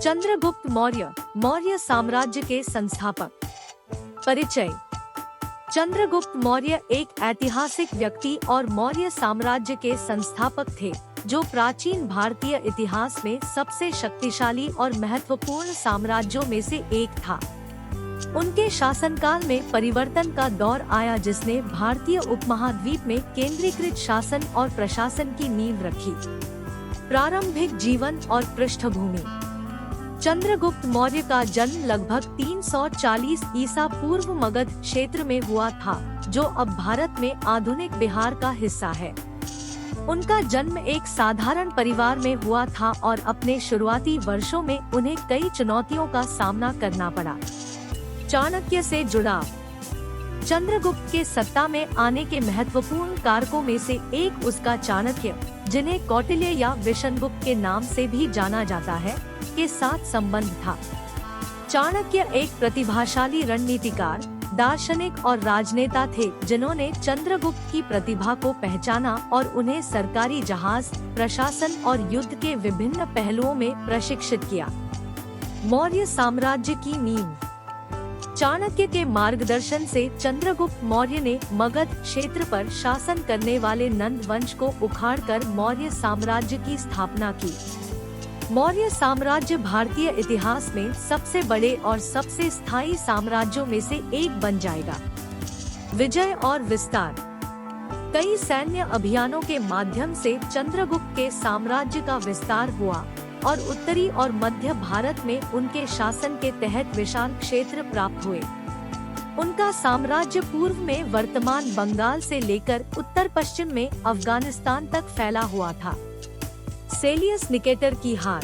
चंद्रगुप्त मौर्य, मौर्य साम्राज्य के संस्थापक। परिचय। चंद्रगुप्त मौर्य एक ऐतिहासिक व्यक्ति और मौर्य साम्राज्य के संस्थापक थे, जो प्राचीन भारतीय इतिहास में सबसे शक्तिशाली और महत्वपूर्ण साम्राज्यों में से एक था। उनके शासनकाल में परिवर्तन का दौर आया, जिसने भारतीय उपमहाद्वीप में केंद्रीकृत शासन और प्रशासन की नींव रखी। प्रारंभिक जीवन और पृष्ठभूमि। चंद्रगुप्त मौर्य का जन्म लगभग 340 ईसा पूर्व मगध क्षेत्र में हुआ था, जो अब भारत में आधुनिक बिहार का हिस्सा है। उनका जन्म एक साधारण परिवार में हुआ था और अपने शुरुआती वर्षों में उन्हें कई चुनौतियों का सामना करना पड़ा। चाणक्य से जुड़ाव। चंद्रगुप्त के सत्ता में आने के महत्वपूर्ण कारकों में से एक उसका चाणक्य, जिन्हें कौटिल्य या विष्णुगुप्त के नाम से भी जाना जाता है, के साथ संबंध था। चाणक्य एक प्रतिभाशाली रणनीतिकार, दार्शनिक और राजनेता थे, जिन्होंने चंद्रगुप्त की प्रतिभा को पहचाना और उन्हें सरकारी जहाज, प्रशासन और युद्ध के विभिन्न पहलुओं में प्रशिक्षित किया। मौर्य साम्राज्य की नींव। चाणक्य के मार्गदर्शन से चंद्रगुप्त मौर्य ने मगध क्षेत्र पर शासन करने वाले नंद वंश को उखाड़कर मौर्य साम्राज्य की स्थापना की। मौर्य साम्राज्य भारतीय इतिहास में सबसे बड़े और सबसे स्थायी साम्राज्यों में से एक बन जाएगा। विजय और विस्तार। कई सैन्य अभियानों के माध्यम से चंद्रगुप्त के साम्राज्य का विस्तार हुआ और उत्तरी और मध्य भारत में उनके शासन के तहत विशाल क्षेत्र प्राप्त हुए। उनका साम्राज्य पूर्व में वर्तमान बंगाल से लेकर उत्तर पश्चिम में अफगानिस्तान तक फैला हुआ था। सेलियस निकेटर की हार।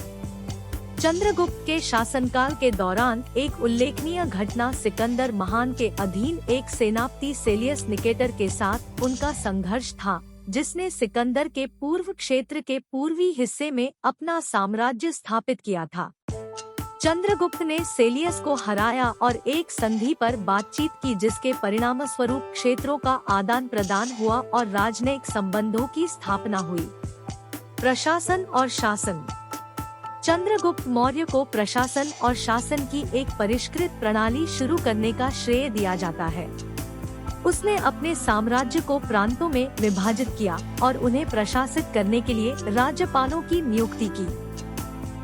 चंद्रगुप्त के शासनकाल के दौरान एक उल्लेखनीय घटना सिकंदर महान के अधीन एक सेनापति सेलियस निकेटर के साथ उनका संघर्ष था, जिसने सिकंदर के पूर्व क्षेत्र के पूर्वी हिस्से में अपना साम्राज्य स्थापित किया था। चंद्रगुप्त ने सेलियस को हराया और एक संधि पर बातचीत की, जिसके परिणामस्वरूप क्षेत्रों का आदान प्रदान हुआ और राजनयिक संबंधों की स्थापना हुई। प्रशासन और शासन। चंद्रगुप्त मौर्य को प्रशासन और शासन की एक परिष्कृत प्रणाली शुरू करने का श्रेय दिया जाता है। उसने अपने साम्राज्य को प्रांतों में विभाजित किया और उन्हें प्रशासित करने के लिए राज्यपालों की नियुक्ति की।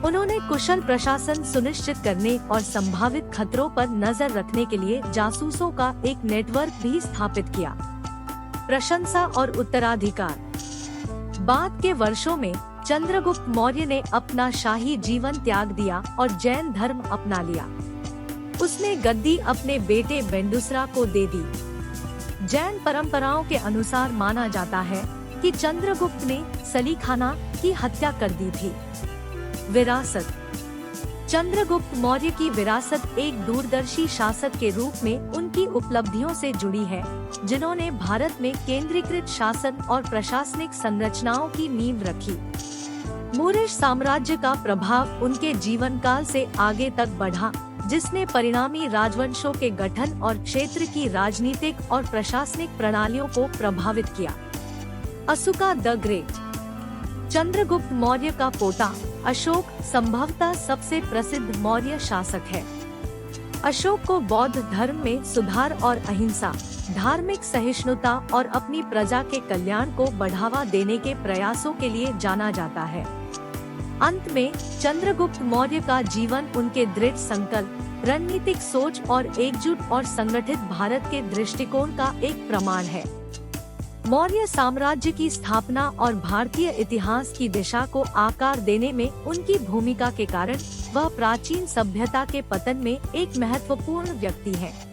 उन्होंने कुशल प्रशासन सुनिश्चित करने और संभावित खतरों पर नजर रखने के लिए जासूसों का एक नेटवर्क भी स्थापित किया। प्रशंसा और उत्तराधिकार। बाद के वर्षों में चंद्रगुप्त मौर्य ने अपना शाही जीवन त्याग दिया और जैन धर्म अपना लिया। उसने गद्दी अपने बेटे बिंदुसार को दे दी। जैन परंपराओं के अनुसार माना जाता है कि चंद्रगुप्त ने सलीखाना की हत्या कर दी थी। विरासत। चंद्रगुप्त मौर्य की विरासत एक दूरदर्शी शासक के रूप में उनकी उपलब्धियों से जुड़ी है, जिन्होंने भारत में केंद्रीकृत शासन और प्रशासनिक संरचनाओं की नींव रखी। मूरिश साम्राज्य का प्रभाव उनके जीवन काल से आगे तक बढ़ा, जिसने परिणामी राजवंशों के गठन और क्षेत्र की राजनीतिक और प्रशासनिक प्रणालियों को प्रभावित किया। Ashoka the Great. चंद्रगुप्त मौर्य का पोता अशोक संभवतः सबसे प्रसिद्ध मौर्य शासक है। अशोक को बौद्ध धर्म में सुधार और अहिंसा, धार्मिक सहिष्णुता और अपनी प्रजा के कल्याण को बढ़ावा देने के प्रयासों के लिए जाना जाता है। अंत में चंद्रगुप्त मौर्य का जीवन उनके दृढ़ संकल्प, रणनीतिक सोच और एकजुट और संगठित भारत के दृष्टिकोण का एक प्रमाण है। मौर्य साम्राज्य की स्थापना और भारतीय इतिहास की दिशा को आकार देने में उनकी भूमिका के कारण वह प्राचीन सभ्यता के पतन में एक महत्वपूर्ण व्यक्ति है।